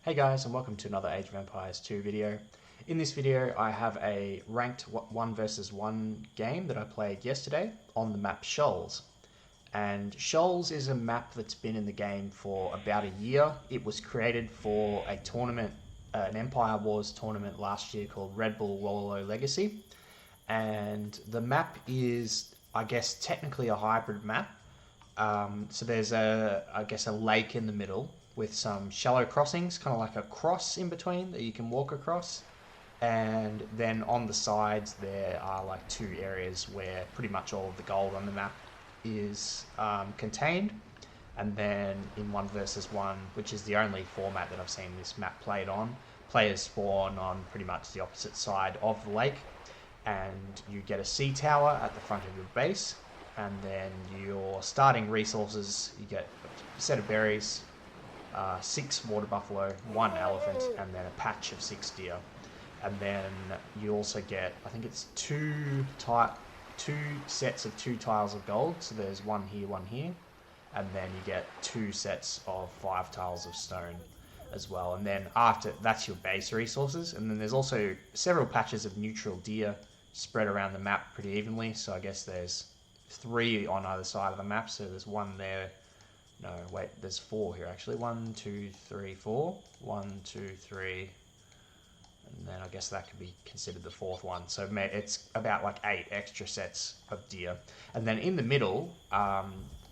Hey guys, and welcome to another Age of Empires 2 video. In this video I have a ranked 1 versus 1 game that I played yesterday on the map Shoals. And Shoals is a map that's been in the game for about a year. It was created for a tournament, an Empire Wars tournament last year called Red Bull Wallow Legacy. And the map is, I guess, technically a hybrid map. So there's I guess a lake in the middle with some shallow crossings, kind of like a cross in between that you can walk across. And then on the sides there are like two areas where pretty much all of the gold on the map is contained. And then in 1 versus 1, which is the only format that I've seen this map played on, players spawn on pretty much the opposite side of the lake, and you get a sea tower at the front of your base. And then your starting resources, you get a set of berries, 6 water buffalo, 1 elephant, and then a patch of 6 deer. And then you also get, I think it's two sets of 2 tiles of gold. So there's one here, and then you get 2 sets of 5 tiles of stone as well. And then after that's your base resources, and then there's also several patches of neutral deer spread around the map pretty evenly. So I guess there's 3 on either side of the map. So there's 1 there. No, wait, there's 4 here actually. 1, 2, 3, 4. 1, 2, 3. And then I guess that could be considered the 4th one. So it's about like 8 extra sets of deer. And then in the middle,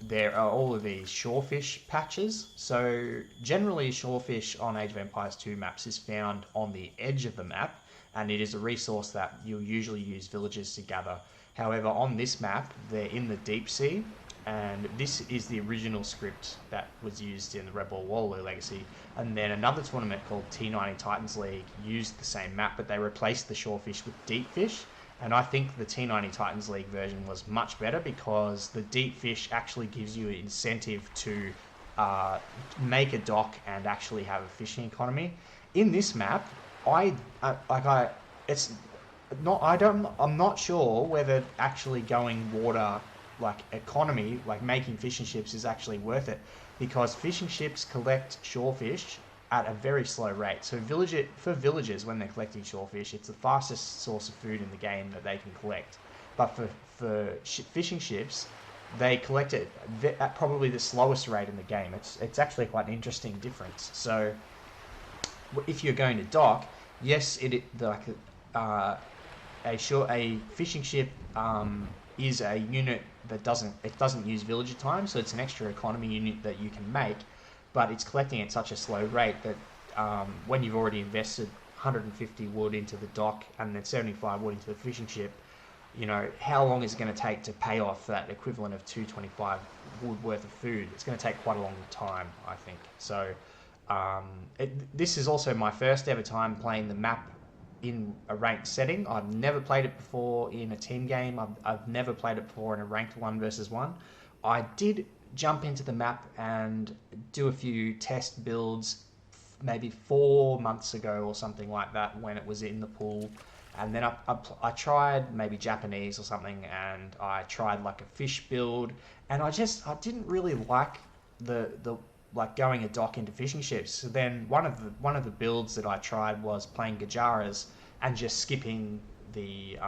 there are all of these shorefish patches. So generally shorefish on Age of Empires 2 maps is found on the edge of the map, and it is a resource that you'll usually use villagers to gather. However, on this map, they're in the deep sea, and this is the original script that was used in the Red Bull Wallow Legacy. And then another tournament called T90 Titans League used the same map, but they replaced the shorefish with deep fish. And I think the T90 Titans League version was much better because the deep fish actually gives you an incentive to make a dock and actually have a fishing economy. In this map, I'm not sure whether actually going water like economy, like making fishing ships, is actually worth it, because fishing ships collect shorefish at a very slow rate. So for villagers, when they're collecting shorefish, it's the fastest source of food in the game that they can collect. But for fishing ships, they collect it at probably the slowest rate in the game. It's actually quite an interesting difference. So if you're going to dock, yes, a fishing ship is a unit that doesn't use villager time, so it's an extra economy unit that you can make, but it's collecting at such a slow rate that when you've already invested 150 wood into the dock and then 75 wood into the fishing ship, you know, how long is it going to take to pay off that equivalent of 225 wood worth of food? It's going to take quite a long time, I think. So this is also my first ever time playing the map in a ranked setting. I've never played it before in a team game. I've never played it before in a ranked 1 versus 1. I did jump into the map and do a few test builds maybe 4 months ago or something like that when it was in the pool. And then I tried maybe Japanese or something, and I tried like a fish build, and I didn't really like the like going a dock into fishing ships. So then one of the builds that I tried was playing Gurjaras and just skipping the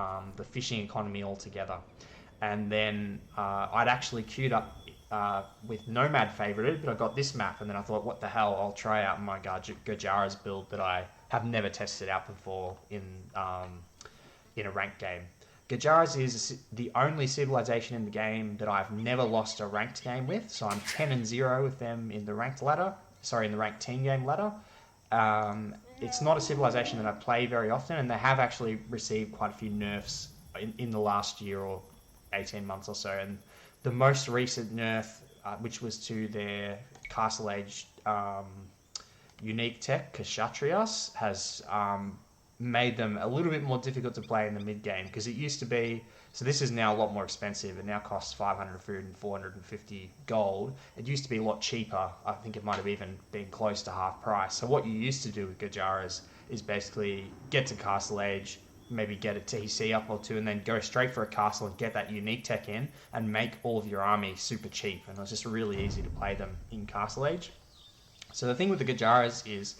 fishing economy altogether. And then I'd actually queued up with Nomad favorited, but I got this map, and then I thought, what the hell, I'll try out my Gurjaras build that I have never tested out before in a ranked game. Gurjaras is the only civilization in the game that I've never lost a ranked game with, so I'm 10-0 with them in the ranked team game ladder. It's not a civilization that I play very often, and they have actually received quite a few nerfs in the last year or 18 months or so. And the most recent nerf, which was to their Castle Age unique tech, Kshatriyas, has made them a little bit more difficult to play in the mid game, because it used to be, so this is now a lot more expensive. It now costs 500 food and 450 gold. It used to be a lot cheaper. I think it might have even been close to half price. So what you used to do with Gurjaras is basically get to Castle Age, maybe get a TC up or 2, and then go straight for a castle and get that unique tech in and make all of your army super cheap. And it was just really easy to play them in Castle Age. So the thing with the Gurjaras is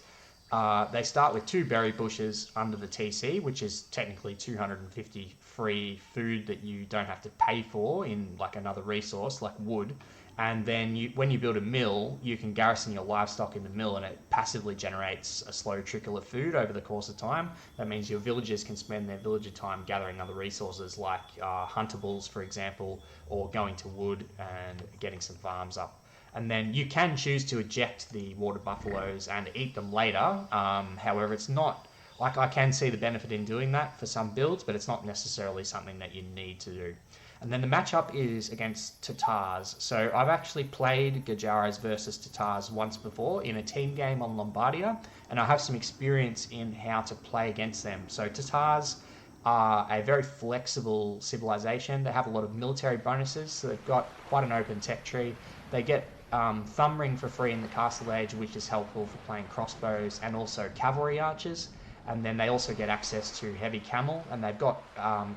They start with 2 berry bushes under the TC, which is technically 250 free food that you don't have to pay for in like another resource like wood. And then when you build a mill, you can garrison your livestock in the mill, and it passively generates a slow trickle of food over the course of time. That means your villagers can spend their villager time gathering other resources like huntables, for example, or going to wood and getting some farms up. And then you can choose to eject the water buffaloes and eat them later. However, it's not like, I can see the benefit in doing that for some builds, but it's not necessarily something that you need to do. And then the matchup is against Tatars. So I've actually played Gurjaras versus Tatars once before in a team game on Lombardia, and I have some experience in how to play against them. So Tatars are a very flexible civilization. They have a lot of military bonuses, so they've got quite an open tech tree. They get thumb ring for free in the castle age, which is helpful for playing crossbows and also cavalry archers. And then they also get access to heavy camel, and they've got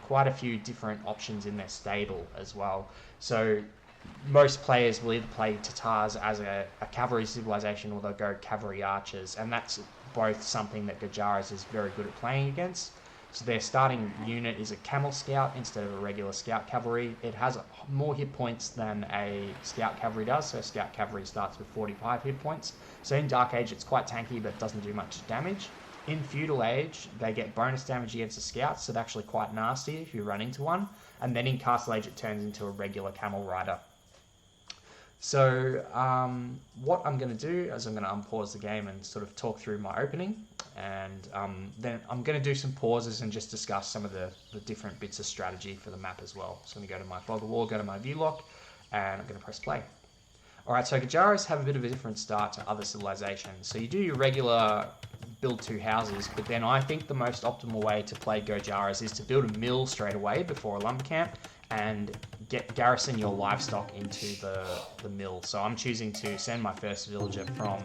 quite a few different options in their stable as well. So most players will either play Tatars as a cavalry civilization, or they'll go cavalry archers, and that's both something that Gurjaras is very good at playing against. So their starting unit is a camel scout instead of a regular scout cavalry. It has more hit points than a scout cavalry does, so scout cavalry starts with 45 hit points. So in Dark Age it's quite tanky, but doesn't do much damage. In Feudal Age, they get bonus damage against the scouts, so they're actually quite nasty if you run into one. And then in Castle Age, it turns into a regular camel rider. So what I'm going to do is I'm going to unpause the game and sort of talk through my opening. And then I'm going to do some pauses and just discuss some of the different bits of strategy for the map as well. So I'm going to go to my Fog of War, go to my view lock, and I'm going to press play. Alright, so Gurjaras have a bit of a different start to other civilizations. So you do your regular build 2 houses, but then I think the most optimal way to play Gurjaras is to build a mill straight away before a lumber camp and garrison your livestock into the mill. So I'm choosing to send my first villager from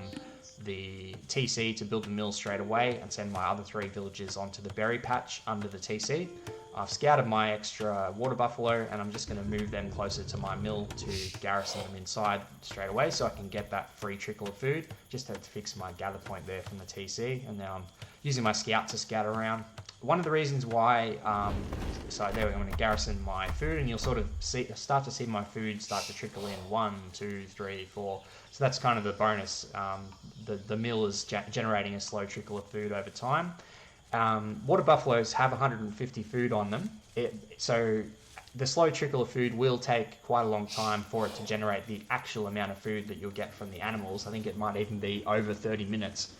the TC to build the mill straight away and send my other 3 villagers onto the berry patch under the TC. I've scouted my extra water buffalo, and I'm just going to move them closer to my mill to garrison them inside straight away so I can get that free trickle of food. Just had to fix my gather point there from the TC, and now I'm using my scout to scout around. One of the reasons why, so there I'm going to garrison my food, and you'll sort of start to see my food start to trickle in 1, 2, 3, 4. So that's kind of the bonus. The mill is generating a slow trickle of food over time. Water buffaloes have 150 food on them, so the slow trickle of food will take quite a long time for it to generate the actual amount of food that you'll get from the animals. I think it might even be over 30 minutes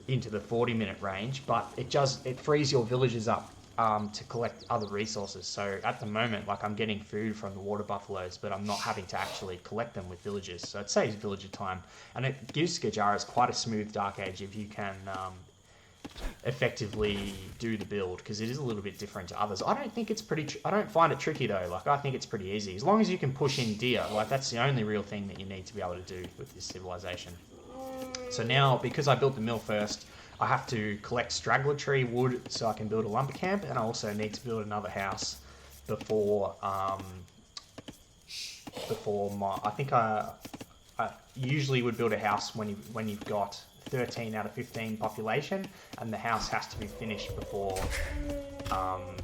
into the 40-minute range, but it frees your villagers up to collect other resources. So at the moment, like, I'm getting food from the water buffaloes, but I'm not having to actually collect them with villagers, so it saves villager time, and it gives Gurjaras quite a smooth Dark Age if you can effectively do the build, because it is a little bit different to others. I don't think it's I don't find it tricky though. Like, I think it's pretty easy as long as you can push in deer. Like, that's the only real thing that you need to be able to do with this civilization. So now, because I built the mill first, I have to collect straggler tree wood so I can build a lumber camp, and I also need to build another house before I think I usually would build a house when you've got 13 out of 15 population, and the house has to be finished before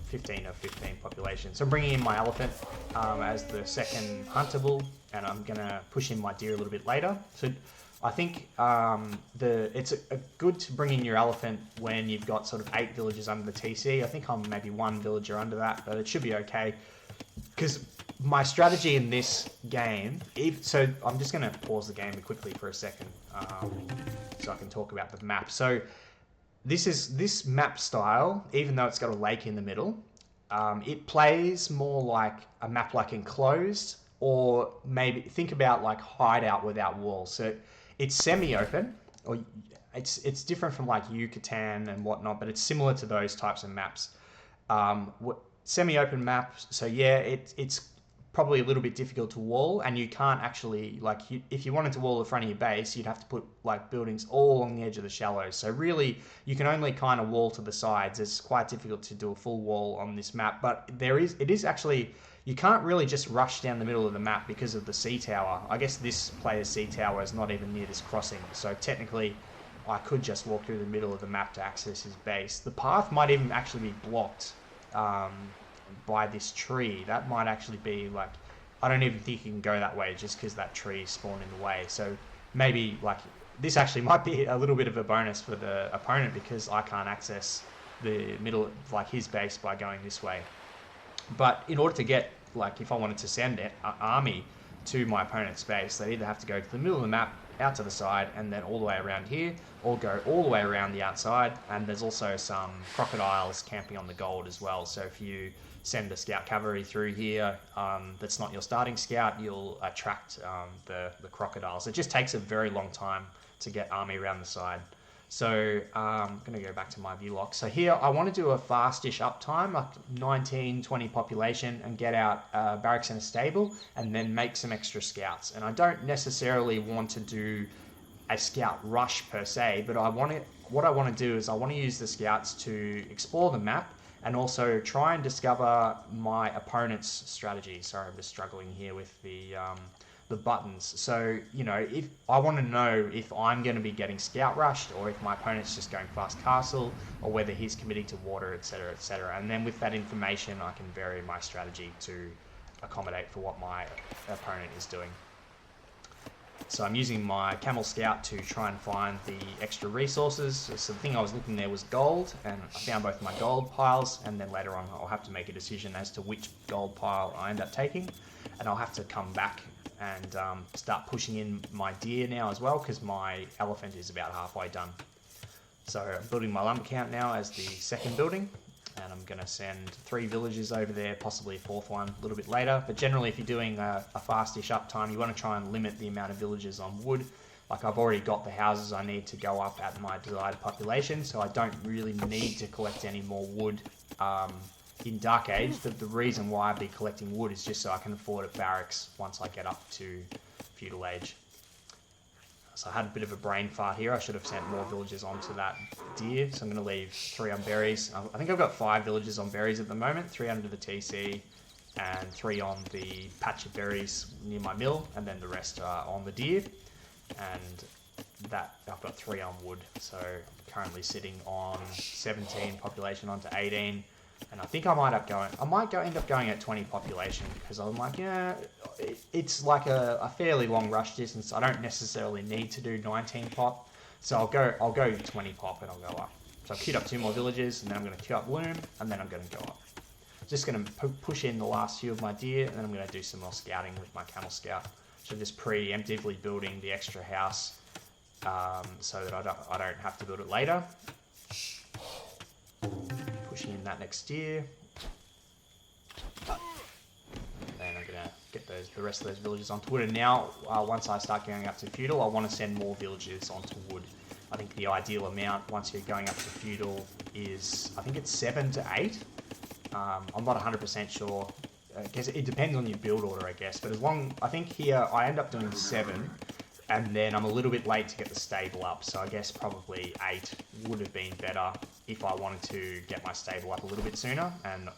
15 of 15 population. So I'm bringing in my elephant as the second huntable, and I'm going to push in my deer a little bit later. So I think it's good to bring in your elephant when you've got sort of 8 villagers under the TC. I think I'm maybe 1 villager under that, but it should be okay. Because my strategy in this game, so I'm just going to pause the game quickly for a second so I can talk about the map. So this map style, even though it's got a lake in the middle, it plays more like a map like Enclosed, or maybe think about like Hideout without walls. So it's semi-open, or it's different from like Yucatan and whatnot, but it's similar to those types of maps. Semi-open maps, so yeah, it's probably a little bit difficult to wall, and you can't actually, like, if you wanted to wall the front of your base, you'd have to put like buildings all along the edge of the shallows. So really, you can only kind of wall to the sides. It's quite difficult to do a full wall on this map, but it is actually, you can't really just rush down the middle of the map because of the sea tower. I guess this player's sea tower is not even near this crossing, so technically I could just walk through the middle of the map to access his base. The path might even actually be blocked by this tree. That might actually be like, I don't even think you can go that way just because that tree spawned in the way. So maybe like this actually might be a little bit of a bonus for the opponent because I can't access the middle, like his base, by going this way. But in order to get, like if I wanted to send an army to my opponent's base, they either have to go to the middle of the map, out to the side, and then all the way around here, or go all the way around the outside. And there's also some crocodiles camping on the gold as well. So if you send a scout cavalry through here that's not your starting scout, you'll attract the crocodiles. It just takes a very long time to get army around the side. So I'm going to go back to my view lock. So here I want to do a fastish uptime, like 19, 20 population, and get out barracks and a stable, and then make some extra scouts. And I don't necessarily want to do a scout rush per se, but what I want to do is I want to use the scouts to explore the map and also try and discover my opponent's strategy. Sorry, I'm just struggling here with the buttons. So, you know, if I want to know if I'm going to be getting scout rushed, or if my opponent's just going fast castle, or whether he's committing to water, etc., etc. And then with that information, I can vary my strategy to accommodate for what my opponent is doing. So I'm using my camel scout to try and find the extra resources. So the thing I was looking there was gold, and I found both my gold piles, and then later on I'll have to make a decision as to which gold pile I end up taking, and I'll have to come back and start pushing in my deer now as well, because my elephant is about halfway done. So I'm building my lumber camp now as the second building, and I'm going to send 3 villages over there, possibly a 4th one a little bit later. But generally, if you're doing a fastish uptime, you want to try and limit the amount of villages on wood. Like I've already got the houses I need to go up at my desired population, so I don't really need to collect any more wood in Dark Age. The reason why I'd be collecting wood is just so I can afford a barracks once I get up to Feudal Age. So I had a bit of a brain fart here. I should have sent more villages onto that deer. So I'm going to leave 3 on berries. I think I've got 5 villages on berries at the moment. 3 under the TC and 3 on the patch of berries near my mill. And then the rest are on the deer. And that I've got 3 on wood. So currently sitting on 17 population onto 18. And I think I might end up going at 20 population, because I'm like, yeah, it's like a fairly long rush distance. I don't necessarily need to do 19 pop, so I'll go 20 pop and I'll go up. So I've queued up 2 more villages, and then I'm going to queue up loom, and then I'm going to go up. Just going to push in the last few of my deer, and then I'm going to do some more scouting with my camel scout. So just preemptively building the extra house so that I don't have to build it later. Pushing in that next deer. Then I'm going to get the rest of those villages onto wood. And now, once I start going up to feudal, I want to send more villages onto wood. I think the ideal amount once you're going up to feudal is, I think it's 7 to 8. I'm not 100% sure. I guess it depends on your build order, I guess. But I think here I end up doing 7. And then I'm a little bit late to get the stable up, so I guess probably 8 would have been better if I wanted to get my stable up a little bit sooner and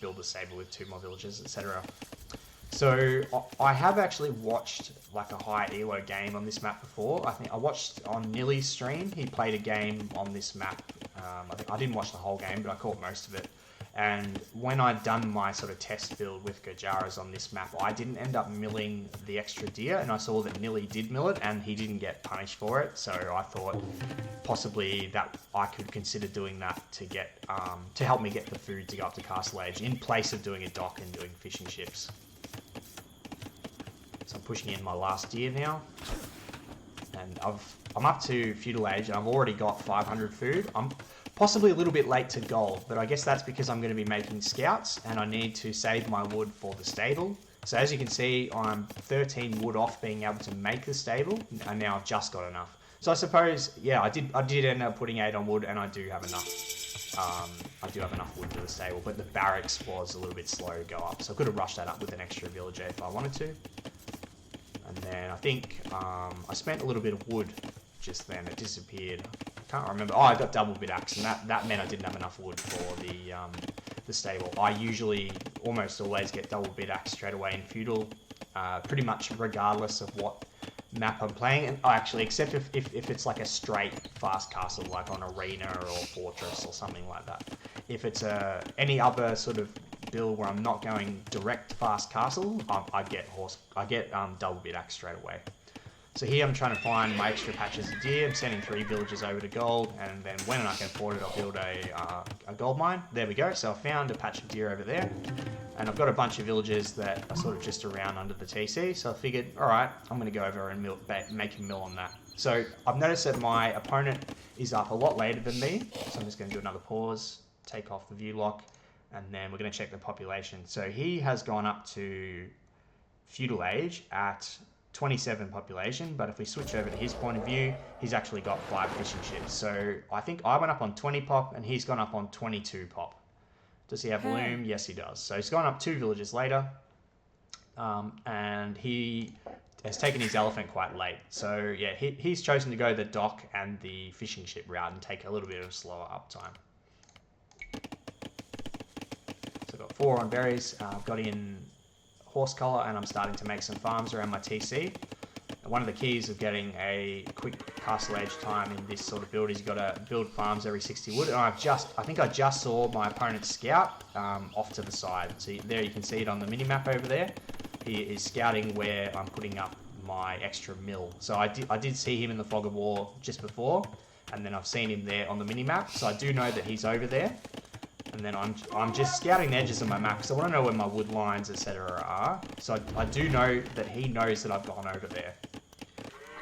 build the stable with 2 more villages, etc. So I have actually watched like a high elo game on this map before. I think I watched on Nilly's stream. He played a game on this map. I didn't watch the whole game, but I caught most of it. And when I'd done my sort of test build with Gurjaras on this map, I didn't end up milling the extra deer, and I saw that Nilly did mill it, and he didn't get punished for it. So I thought possibly that I could consider doing that to help me get the food to go up to Castle Age, in place of doing a dock and doing fishing ships. So I'm pushing in my last deer now, and I'm up to Feudal Age, and I've already got 500 food. I'm possibly a little bit late to gold, but I guess that's because I'm going to be making scouts and I need to save my wood for the stable. So as you can see, I'm 13 wood off being able to make the stable, and now I've just got enough. So I suppose, yeah, I did end up putting 8 on wood, and I do have enough. I do have enough wood for the stable, but the barracks was a little bit slow to go up, so I could have rushed that up with an extra villager if I wanted to. And then I think I spent a little bit of wood just then. It disappeared. Can't remember. Oh, I got double bit axe, and that meant I didn't have enough wood for the stable. I usually almost always get double bit axe straight away in feudal, pretty much regardless of what map I'm playing. And actually, except if it's like a straight fast castle, like on Arena or Fortress or something like that. If it's any other sort of build where I'm not going direct fast castle, I get double bit axe straight away. So here I'm trying to find my extra patches of deer. I'm sending 3 villages over to gold, and then when I can afford it, I'll build a gold mine. There we go. So I found a patch of deer over there, and I've got a bunch of villages that are sort of just around under the TC. So I figured, all right, I'm going to go over and make a mill on that. So I've noticed that my opponent is up a lot later than me. So I'm just going to do another pause, take off the view lock, and then we're going to check the population. So he has gone up to feudal age at 27 population, but if we switch over to his point of view, he's actually got 5 fishing ships. So I think I went up on 20 pop and he's gone up on 22 pop. Does he have loom? Yes, he does. So he's gone up 2 villages later, and he has taken his elephant quite late. So yeah, he's chosen to go the dock and the fishing ship route and take a little bit of slower uptime. So I've got 4 on berries. I've got in horse collar, and I'm starting to make some farms around my TC. And one of the keys of getting a quick castle age time in this sort of build is you've got to build farms every 60 wood. And I think I just saw my opponent's scout off to the side. So there you can see it on the mini map over there. He is scouting where I'm putting up my extra mill. So I did see him in the fog of war just before, and then I've seen him there on the mini map. So I do know that he's over there. And then I'm just scouting the edges of my map because I want to know where my wood lines, etc. are. So I do know that he knows that I've gone over there.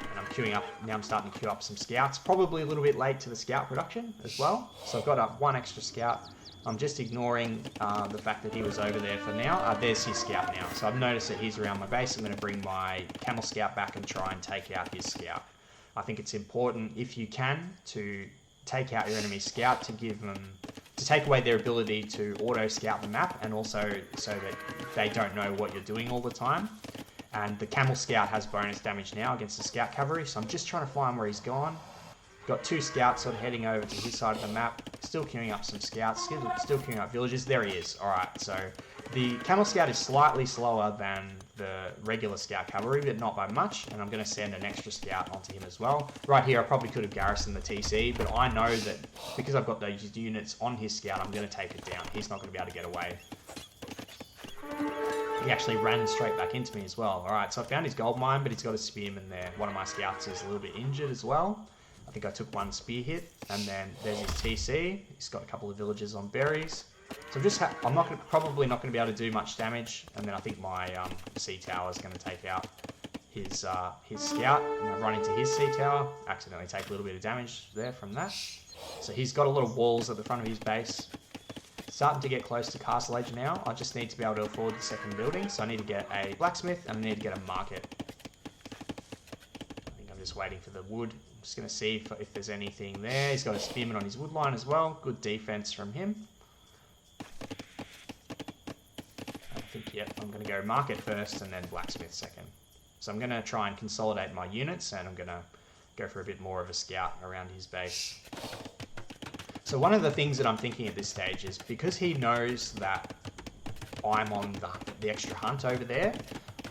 And I'm queuing up, now I'm starting to queue up some scouts. Probably a little bit late to the scout production as well. So I've got up 1 extra scout. I'm just ignoring the fact that he was over there for now. There's his scout now. So I've noticed that he's around my base. I'm going to bring my camel scout back and try and take out his scout. I think it's important, if you can, to take out your enemy scout to give them... to take away their ability to auto-scout the map, and also so that they don't know what you're doing all the time. And the camel scout has bonus damage now against the scout cavalry, so I'm just trying to find where he's gone. Got 2 scouts sort of heading over to his side of the map, still queuing up some scouts, still queuing up villages. There he is. Alright, so the camel scout is slightly slower than the regular scout cavalry, but not by much, and I'm going to send an extra scout onto him as well. Right here, I probably could have garrisoned the TC, but I know that because I've got those units on his scout, I'm going to take it down. He's not going to be able to get away. He actually ran straight back into me as well. Alright, so I found his gold mine, but he's got a spearman there. One of my scouts is a little bit injured as well. I think I took 1 spear hit, and then there's his TC. He's got a couple of villages on berries. So I'm probably not going to be able to do much damage, and then I think my sea tower is going to take out his scout, and I run into his sea tower, accidentally take a little bit of damage there from that. So he's got a lot of walls at the front of his base. Starting to get close to castle age now. I just need to be able to afford the second building, so I need to get a blacksmith and I need to get a market. I think I'm just waiting for the wood. I'm just going to see if there's anything there. He's got a spearman on his wood line as well. Good defense from him. Yep, I'm going to go market first and then blacksmith second. So I'm going to try and consolidate my units, and I'm going to go for a bit more of a scout around his base. So one of the things that I'm thinking at this stage is, because he knows that I'm on the extra hunt over there,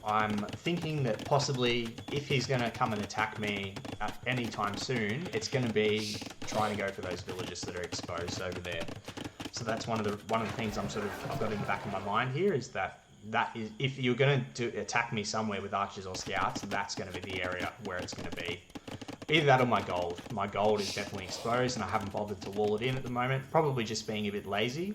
I'm thinking that possibly if he's going to come and attack me at any time soon, it's going to be trying to go for those villages that are exposed over there. So that's one of the things I've got in the back of my mind here, is that is, if you're going to attack me somewhere with archers or scouts, that's going to be the area where it's going to be. Either that or my gold. My gold is definitely exposed, and I haven't bothered to wall it in at the moment. Probably just being a bit lazy.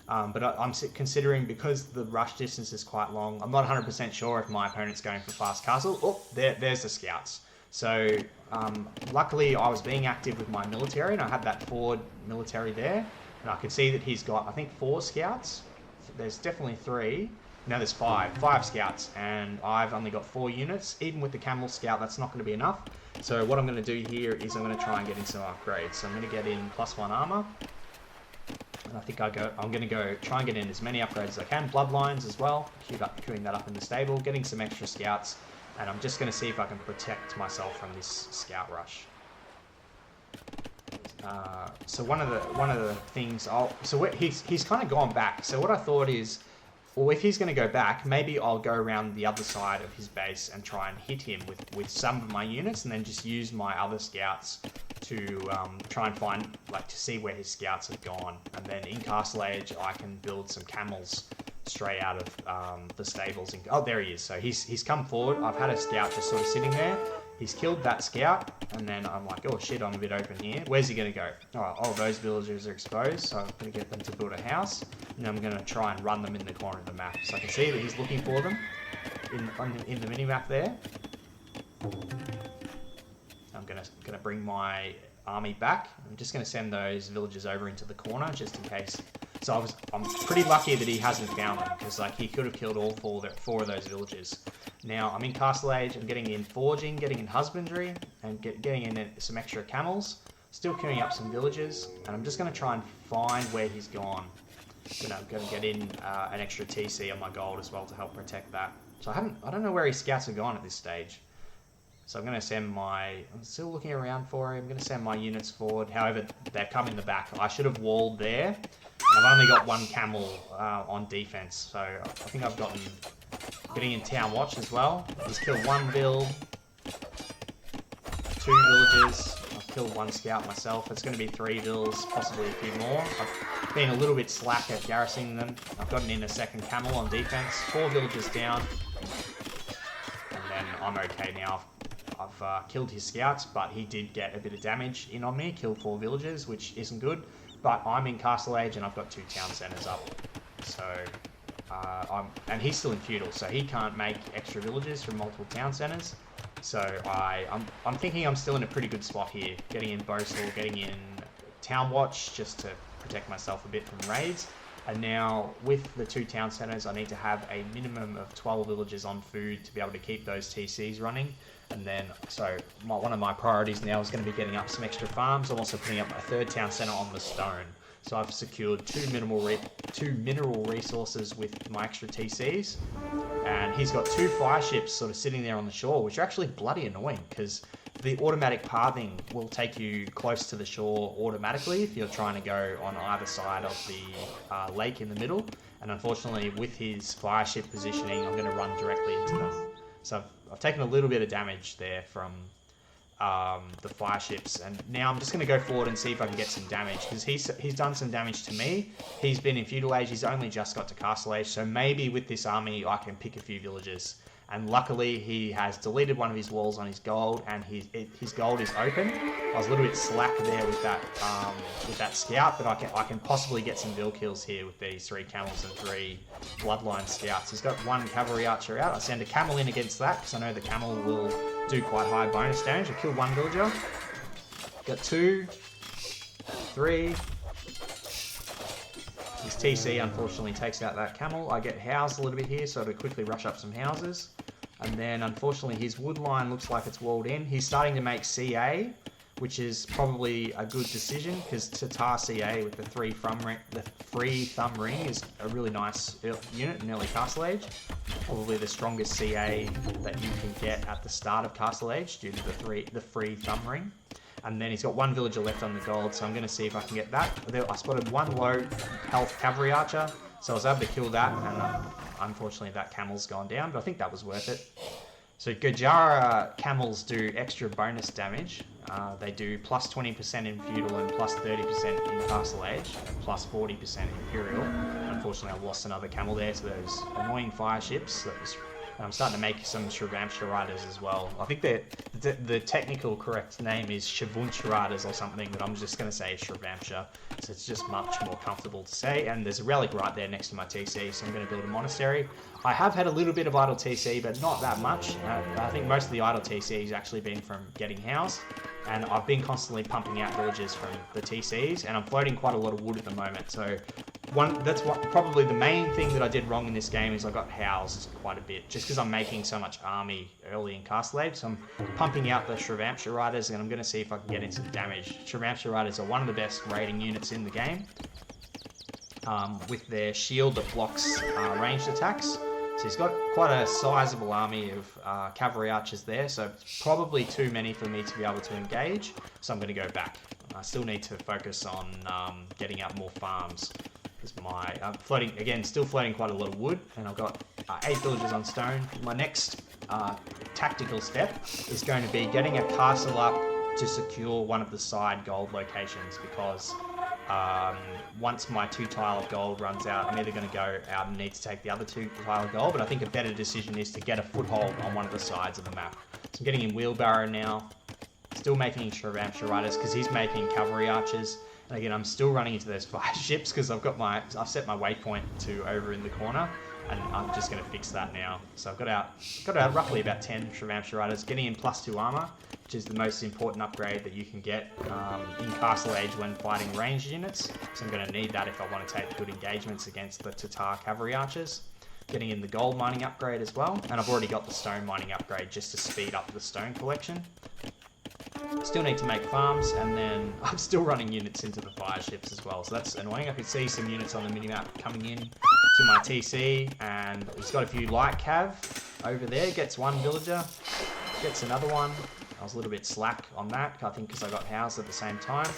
But I'm considering, because the rush distance is quite long, I'm not 100% sure if my opponent's going for fast castle. Oh, there's the scouts. So luckily I was being active with my military, and I had that forward military there. And I can see that he's got, I think, 4 scouts. There's definitely 3. Now there's 5 scouts, and I've only got 4 units. Even with the camel scout, that's not going to be enough. So what I'm going to do here is I'm going to try and get in some upgrades. So I'm going to get in +1 armor. And I think I'm going to go try and get in as many upgrades as I can. Bloodlines as well. Queuing that up in the stable. Getting some extra scouts. And I'm just going to see if I can protect myself from this scout rush. So one of the things he's kind of gone back. So what I thought is, or if he's going to go back, maybe I'll go around the other side of his base and try and hit him with some of my units, and then just use my other scouts to try and find, like, to see where his scouts have gone. And then in Castle Age, I can build some camels straight out of the stables. Oh, there he is. So he's come forward. I've had a scout just sort of sitting there. He's killed that scout, and then I'm like, oh shit, I'm a bit open here. Where's he going to go? Oh, those villagers are exposed, so I'm going to get them to build a house, and I'm going to try and run them in the corner of the map. So I can see that he's looking for them in the mini-map there. I'm going to bring my army back. I'm just going to send those villagers over into the corner, just in case. So I'm pretty lucky that he hasn't found them, because like he could have killed all four of those villagers. Now I'm in Castle Age. I'm getting in foraging, getting in husbandry, and getting in some extra camels. Still queuing up some villagers, and I'm just going to try and find where he's gone. I'm going to get in an extra TC on my gold as well to help protect that. So I don't know where his scouts have gone at this stage. So I'm going to send I'm still looking around for him. I'm going to send my units forward. However, they've come in the back. I should have walled there. And I've only got one camel on defense. So I think I've getting in town watch as well. He's killed one vill, 2 villagers. I've killed 1 scout myself. It's going to be 3 vills, possibly a few more. I've been a little bit slack at garrisoning them. I've gotten in a second camel on defense. 4 villagers down. And then I'm okay now. I've killed his scouts, but he did get a bit of damage in on me. Killed 4 villagers, which isn't good. But I'm in Castle Age and I've got 2 town centres up. So, and he's still in feudal, so he can't make extra villages from multiple town centres. So I'm thinking I'm still in a pretty good spot here. Getting in Bosal, getting in Town Watch, just to protect myself a bit from raids. And now with the 2 town centres, I need to have a minimum of 12 villagers on food to be able to keep those TCs running. And then, so one of my priorities now is going to be getting up some extra farms. I'm also putting up a 3rd town centre on the stone. So I've secured 2 mineral resources with my extra TCs. And he's got 2 fire ships sort of sitting there on the shore, which are actually bloody annoying, because the automatic pathing will take you close to the shore automatically if you're trying to go on either side of the lake in the middle. And unfortunately, with his fire ship positioning, I'm going to run directly into them. So I've taken a little bit of damage there from the fire ships, and now I'm just going to go forward and see if I can get some damage, because he's done some damage to me. He's been in feudal age, he's only just got to Castle Age, so maybe with this army I can pick a few villagers. And luckily he has deleted one of his walls on his gold, and his gold is open. I was a little bit slack there with that scout, but I can possibly get some bill kills here with these 3 camels and 3 bloodline scouts. He's got 1 cavalry archer out. I send a camel in against that, because I know the camel will do quite high bonus damage. I killed 1 villager. Got 2, 3. His TC unfortunately takes out that camel. I get housed a little bit here, so to quickly rush up some houses. And then unfortunately his wood line looks like it's walled in. He's starting to make CA, which is probably a good decision, because Tatar CA with the 3 thumb ring is a really nice unit in early Castle Age. Probably the strongest CA that you can get at the start of Castle Age due to the free thumb ring. And then he's got 1 villager left on the gold, so I'm going to see if I can get that. I spotted 1 low health cavalry archer, so I was able to kill that, and unfortunately that camel's gone down, but I think that was worth it. So Gurjara camels do extra bonus damage. They do plus 20% in feudal and plus 30% in Castle Age, and plus 40% imperial. Unfortunately I lost another camel there to those annoying fire ships. I'm starting to make some Shravamsha riders as well. I think the technical correct name is Shavunch riders or something, but I'm just going to say Shravamsha. So it's just much more comfortable to say. And there's a relic right there next to my TC, so I'm going to build a monastery. I have had a little bit of idle TC, but not that much. I think most of the idle TC has actually been from getting housed. And I've been constantly pumping out villages from the TCs, and I'm floating quite a lot of wood at the moment. So probably the main thing that I did wrong in this game is I got housed quite a bit, just because I'm making so much army early in Castle Age. So I'm pumping out the Shravamsha riders, and I'm going to see if I can get in some damage. Shravamsha riders are one of the best raiding units in the game, with their shield that blocks ranged attacks. So he's got quite a sizable army of cavalry archers there, so probably too many for me to be able to engage, so I'm going to go back. I still need to focus on getting out more farms. Because I'm floating, again, still floating quite a lot of wood, and I've got 8 villagers on stone. My next tactical step is going to be getting a castle up to secure one of the side gold locations, because once my 2 tile of gold runs out, I'm either going to go out and need to take the other 2 tile of gold, but I think a better decision is to get a foothold on one of the sides of the map. So I'm getting in wheelbarrow now, still making Shravamsha Riders because he's making cavalry archers. And again, I'm still running into those fire ships because I've set my waypoint to over in the corner, and I'm just going to fix that now. So I've got out roughly about 10 Shravamsha Riders, getting in +2 armor, which is the most important upgrade that you can get in Castle Age when fighting ranged units. So I'm going to need that if I want to take good engagements against the Tatar cavalry archers. Getting in the gold mining upgrade as well, and I've already got the stone mining upgrade just to speed up the stone collection. Still need to make farms, and then I'm still running units into the fire ships as well, so that's annoying. I could see some units on the minimap coming in to my TC, and it's got a few light cav over there. Gets 1 villager, gets another one. I was a little bit slack on that, I think, because I got housed at the same time.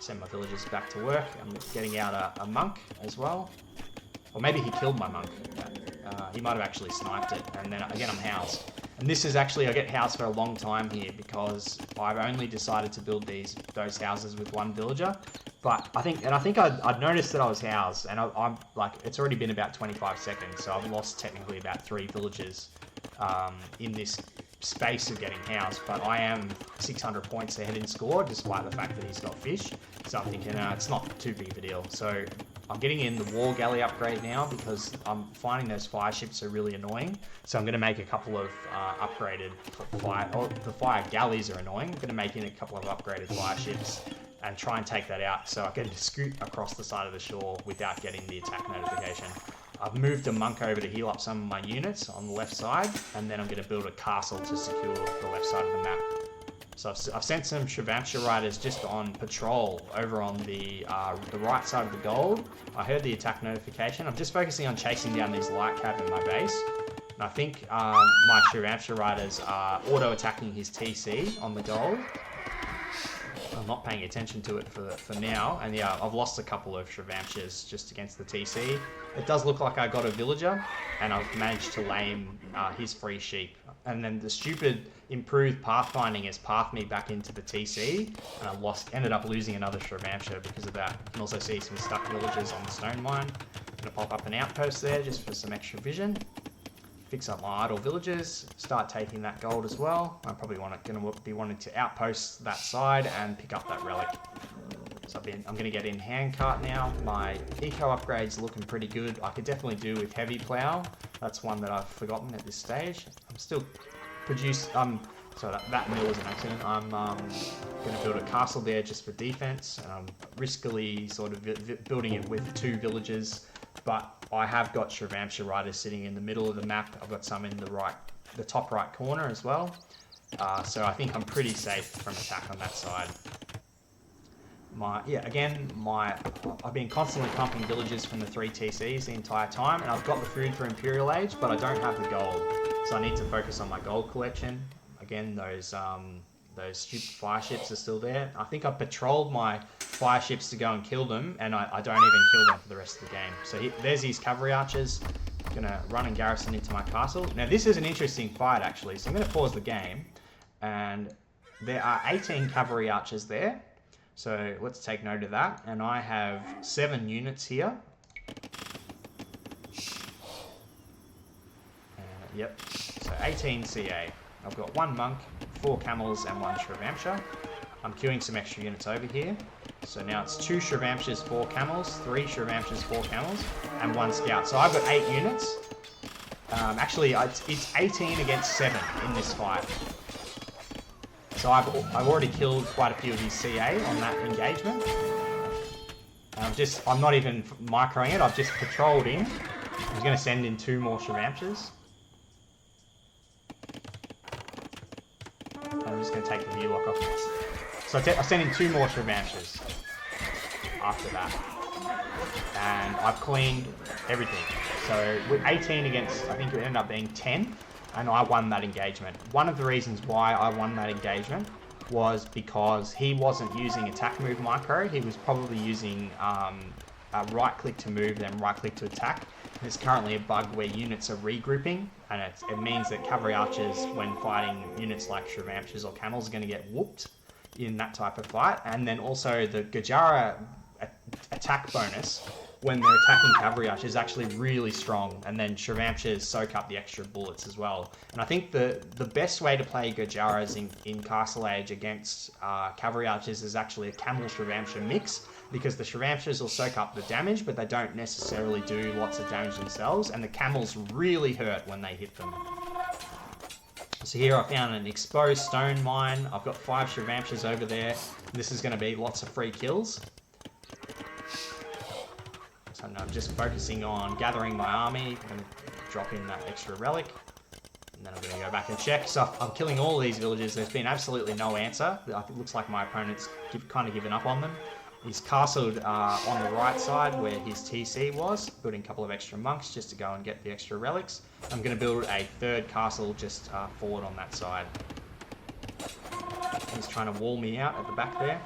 Send my villagers back to work. I'm getting out a monk as well. Or maybe he killed my monk. He might have actually sniped it, and then again I'm housed. And this is actually, I get housed for a long time here because I've only decided to build those houses with 1 villager. But I think I'd noticed that I was housed, and I'm like, it's already been about 25 seconds, so I've lost technically about 3 villagers in this space of getting housed. But I am 600 points ahead in score, despite the fact that he's got fish. So I'm thinking, it's not too big of a deal. So I'm getting in the war galley upgrade now because I'm finding those fire ships are really annoying. So I'm going to make a couple of upgraded the fire galleys are annoying. I'm going to make in a couple of upgraded fire ships and try and take that out so I can scoot across the side of the shore without getting the attack notification. I've moved a monk over to heal up some of my units on the left side, and then I'm going to build a castle to secure the left side of the map. So I've sent some Shravamsha Riders just on patrol over on the right side of the gold. I heard the attack notification. I'm just focusing on chasing down these light cav in my base. And I think my Shravamsha Riders are auto-attacking his TC on the gold. I'm not paying attention to it for now. And yeah, I've lost a couple of Shravamshas just against the TC. It does look like I got a villager, and I've managed to lame his free sheep. And then the stupid improved pathfinding has pathed me back into the TC, and I ended up losing another Shravamsha because of that. You can also see some stuck villagers on the stone mine. I'm going to pop up an outpost there just for some extra vision. Fix up my idle villagers, start taking that gold as well. I'm probably going to be wanting to outpost that side and pick up that relic. So I'm going to get in handcart now. My eco upgrade's looking pretty good. I could definitely do with heavy plow. That's one that I've forgotten at this stage. I'm still that mill was an accident. I'm going to build a castle there just for defense, and I'm riskily sort of building it with 2 villagers. But I have got Shravamsha Riders sitting in the middle of the map. I've got some in the top right corner as well. So I think I'm pretty safe from attack on that side. I've been constantly pumping villagers from the 3 TCs the entire time, and I've got the food for Imperial Age, but I don't have the gold. So I need to focus on my gold collection. Again, those stupid fire ships are still there. I think I patrolled my fire ships to go and kill them, and I don't even kill them for the rest of the game. So there's these cavalry archers. I'm going to run and garrison into my castle. Now this is an interesting fight actually, so I'm going to pause the game, and there are 18 cavalry archers there. So let's take note of that, and I have 7 units here. Yep, so 18 CA. I've got 1 monk, 4 camels, and 1 Shravamsha. I'm queuing some extra units over here. So now it's 2 Shravamshas, 4 camels, 3 Shravamshas, 4 camels, and 1 scout. So I've got 8 units. Actually, it's 18 against 7 in this fight. So I've already killed quite a few of his CA on that engagement. I'm not even microing it. I've just patrolled in. I'm going to send in 2 more Shravamshas. I'm just going to take the view lock off. So I sent in 2 more Shravamshas after that. And I've cleaned everything. So with 18 against, I think it ended up being 10, and I won that engagement. One of the reasons why I won that engagement was because he wasn't using attack move micro. He was probably using right click to move, then right click to attack. There's currently a bug where units are regrouping, and it means that cavalry archers, when fighting units like Shravamshas or camels, are going to get whooped in that type of fight. And then also the Gurjara attack bonus when they're attacking cavalry archers is actually really strong, and then Shravamshas soak up the extra bullets as well. And I think the best way to play Gurjaras in Castle Age against cavalry archers is actually a camel Shravamsha mix, because the Shravamshas will soak up the damage, but they don't necessarily do lots of damage themselves, and the camels really hurt when they hit them. So here I found an exposed stone mine. I've got 5 Shravamshas over there. This is going to be lots of free kills. So I'm just focusing on gathering my army. I'm going to drop in that extra relic. And then I'm going to go back and check. So I'm killing all these villages. There's been absolutely no answer. It looks like my opponent's kind of given up on them. He's castled on the right side where his TC was, building a couple of extra monks just to go and get the extra relics. I'm going to build a 3rd castle just forward on that side. He's trying to wall me out at the back there.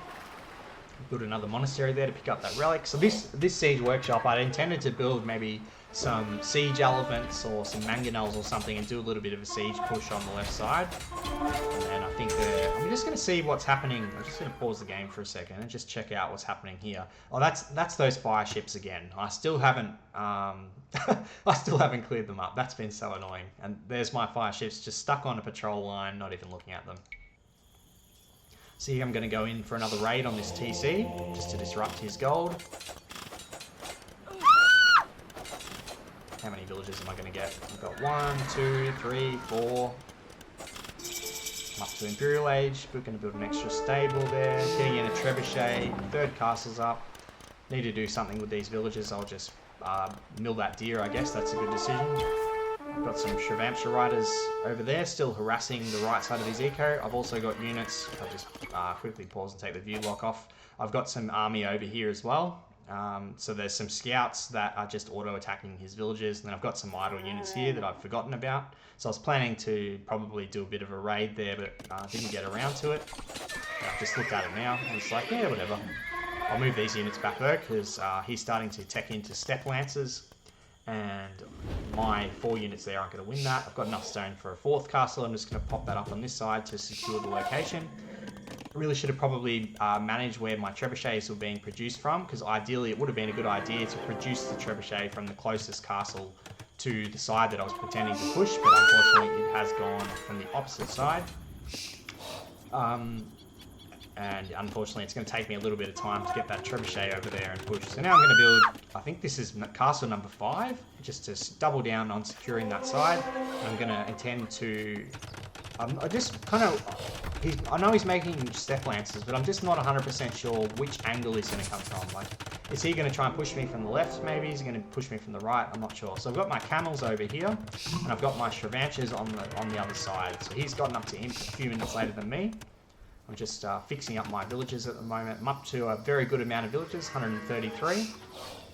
Build another monastery there to pick up that relic. So this siege workshop, I intended to build maybe some siege elephants or some mangonels or something and do a little bit of a siege push on the left side. And then I think I'm just going to see what's happening. I'm just going to pause the game for a second and just check out what's happening here. Oh, that's those fire ships again. I still haven't cleared them up. That's been so annoying. And there's my fire ships just stuck on a patrol line, not even looking at them. So here I'm going to go in for another raid on this TC, just to disrupt his gold. How many villages am I going to get? I've got 1, 2, 3, 4. I'm up to Imperial Age. We're going to build an extra stable there. Getting in a trebuchet. 3rd castle's up. Need to do something with these villages. I'll just mill that deer, I guess. That's a good decision. I've got some Shravamsha riders over there, still harassing the right side of his eco. I've also got units. I'll just quickly pause and take the view lock off. I've got some army over here as well. So there's some scouts that are just auto-attacking his villages, and then I've got some idle units here that I've forgotten about. So I was planning to probably do a bit of a raid there, but didn't get around to it. I've just looked at it now, and it's like, yeah, whatever. I'll move these units back though, because he's starting to tech into Steppe Lancers, and my 4 units there aren't going to win that. I've got enough stone for a 4th castle. I'm just going to pop that up on this side to secure the location. I really should have probably managed where my trebuchets were being produced from, because ideally it would have been a good idea to produce the trebuchet from the closest castle to the side that I was pretending to push, but unfortunately it has gone from the opposite side. And unfortunately it's going to take me a little bit of time to get that trebuchet over there and push. So now I'm going to build, I think this is castle number 5, just to double down on securing that side. I'm going to intend to, I just kind of, I know he's making Steppe Lancers, but I'm just not 100% sure which angle he's going to come from. Like, is he going to try and push me from the left maybe? Is he going to push me from the right? I'm not sure. So I've got my camels over here, and I've got my Shravamshas on the other side. So he's gotten up to him a few minutes later than me. I'm just fixing up my villages at the moment. I'm up to a very good amount of villages, 133.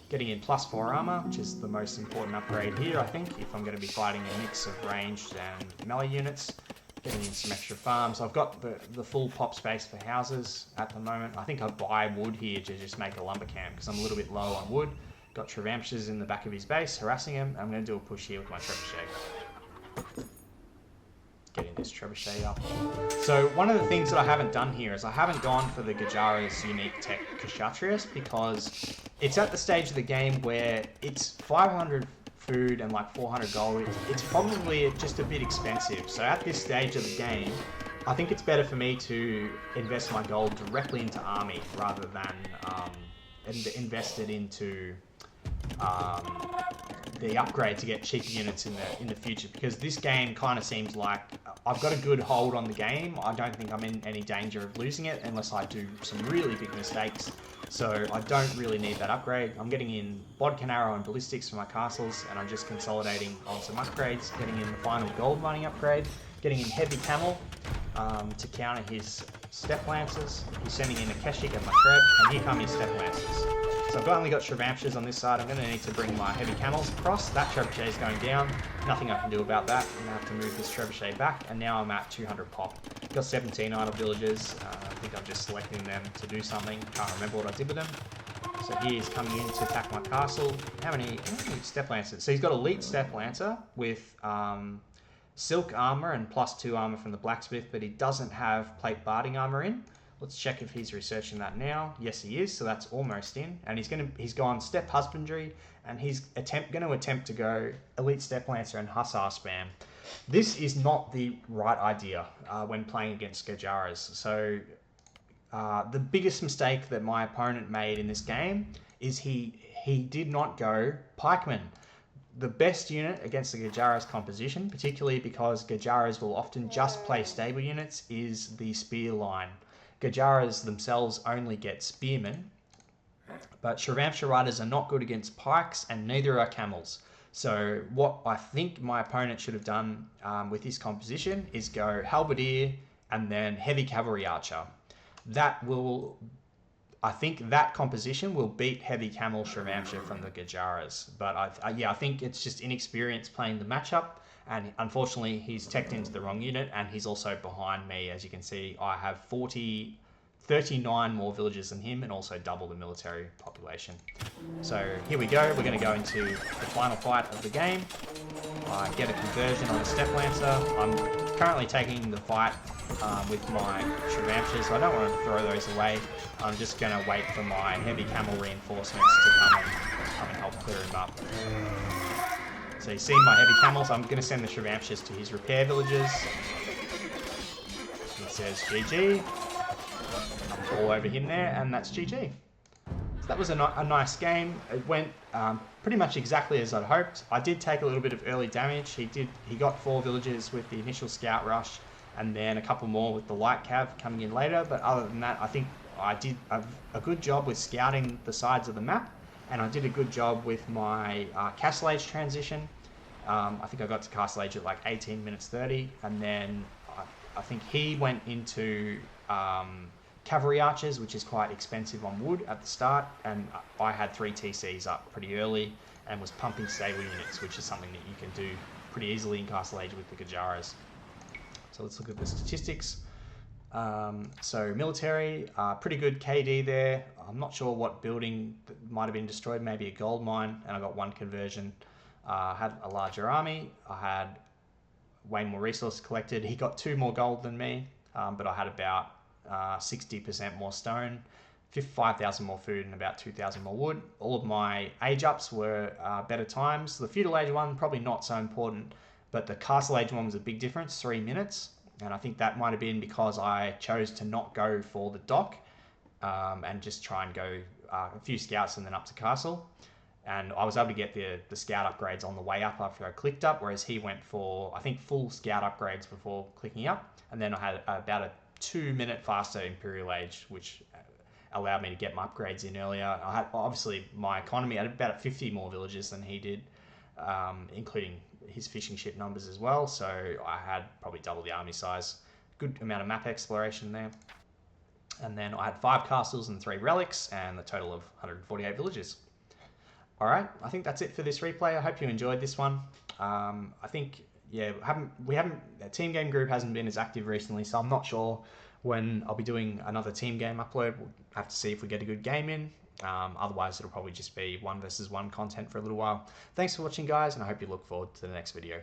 Getting in +4 armor, which is the most important upgrade here, I think, if I'm going to be fighting a mix of ranged and melee units. Getting in some extra farms. I've got the full pop space for houses at the moment. I think I'll buy wood here to just make a lumber camp, because I'm a little bit low on wood. Got Shravamshas in the back of his base, harassing him. I'm going to do a push here with my trebuchet. Getting this trebuchet up. So one of the things that I haven't done here is I haven't gone for the Gurjaras unique tech Kshatriyas, because it's at the stage of the game where it's 500 food and like 400 gold. It's probably just a bit expensive. So at this stage of the game, I think it's better for me to invest my gold directly into army rather than invest it into the upgrade to get cheaper units in the future, because this game kind of seems like I've got a good hold on the game. I don't think I'm in any danger of losing it unless I do some really big mistakes. So I don't really need that upgrade. I'm getting in bodkin arrow and ballistics for my castles, and I'm just consolidating on some upgrades, getting in the final gold mining upgrade, getting in heavy camel to counter his Steppe Lancers. He's sending in a Keshik and my Treb, and here come his Steppe Lancers. So I've only got Shravamshas on this side. I'm going to need to bring my heavy camels across. That trebuchet is going down. Nothing I can do about that. I'm going to have to move this trebuchet back, and now I'm at 200 pop. Got 17 idle villages. I think I'm just selecting them to do something. Can't remember what I did with them. So he is coming in to attack my castle. How many Step Lancers? So he's got Elite Step Lancer with Silk Armor and +2 armor from the Blacksmith, but he doesn't have Plate Barding Armor in. Let's check if he's researching that now. Yes, he is, so that's almost in. And he's gone Step Husbandry, and he's going to attempt to go Elite Step Lancer and Hussar spam. This is not the right idea when playing against Gurjaras. So the biggest mistake that my opponent made in this game is he did not go Pikeman. The best unit against the Gurjaras composition, particularly because Gurjaras will often just play stable units, is the Spear line. Gurjaras themselves only get Spearmen, but Shravamsha Riders are not good against Pikes, and neither are Camels. So what I think my opponent should have done with his composition is go Halberdier and then Heavy Cavalry Archer. I think that composition will beat Heavy Camel Shravamsha from the Gurjaras. But I think it's just inexperience playing the matchup. And unfortunately, he's teched into the wrong unit, and he's also behind me. As you can see, I have 39 more villages than him, and also double the military population. So here we go. We're going to go into the final fight of the game. I get a conversion on the Step Lancer. I'm currently taking the fight with my Shravamshas, so I don't want to throw those away. I'm just going to wait for my Heavy Camel reinforcements to come and help clear him up. So you see my Heavy Camels. I'm going to send the Shravamshas to his repair villages. He says GG. I'm all over him there, and that's GG. So that was a nice game. It went pretty much exactly as I'd hoped. I did take a little bit of early damage. He got 4 villages with the initial scout rush, and then a couple more with the light cav coming in later. But other than that, I think I did a good job with scouting the sides of the map, and I did a good job with my Castle Age transition. I think I got to Castle Age at like 18 minutes 30, and then I think he went into Cavalry Archers, which is quite expensive on wood at the start, and I had 3 TCs up pretty early and was pumping stable units, which is something that you can do pretty easily in Castle Age with the Gurjaras. So let's look at the statistics. So military, pretty good KD there. I'm not sure what building might have been destroyed, maybe a gold mine, and I got 1 conversion. I had a larger army. I had way more resources collected. He got 2 more gold than me, but I had about 60% more stone, 5,000 more food, and about 2,000 more wood. All of my age ups were better times. The feudal age one, probably not so important, but the castle age one was a big difference, 3 minutes. And I think that might have been because I chose to not go for the dock and just try and go a few scouts and then up to castle. And I was able to get the scout upgrades on the way up after I clicked up, whereas he went for, I think, full scout upgrades before clicking up. And then I had about a 2-minute faster Imperial Age, which allowed me to get my upgrades in earlier. I had, obviously, my economy had about 50 more villages than he did, including his fishing ship numbers as well. So I had probably double the army size. Good amount of map exploration there. And then I had 5 castles and 3 relics, and a total of 148 villages. All right, I think that's it for this replay. I hope you enjoyed this one. I think, yeah, the team game group hasn't been as active recently, so I'm not sure when I'll be doing another team game upload. We'll have to see if we get a good game in. Otherwise, it'll probably just be 1 versus 1 content for a little while. Thanks for watching, guys, and I hope you look forward to the next video.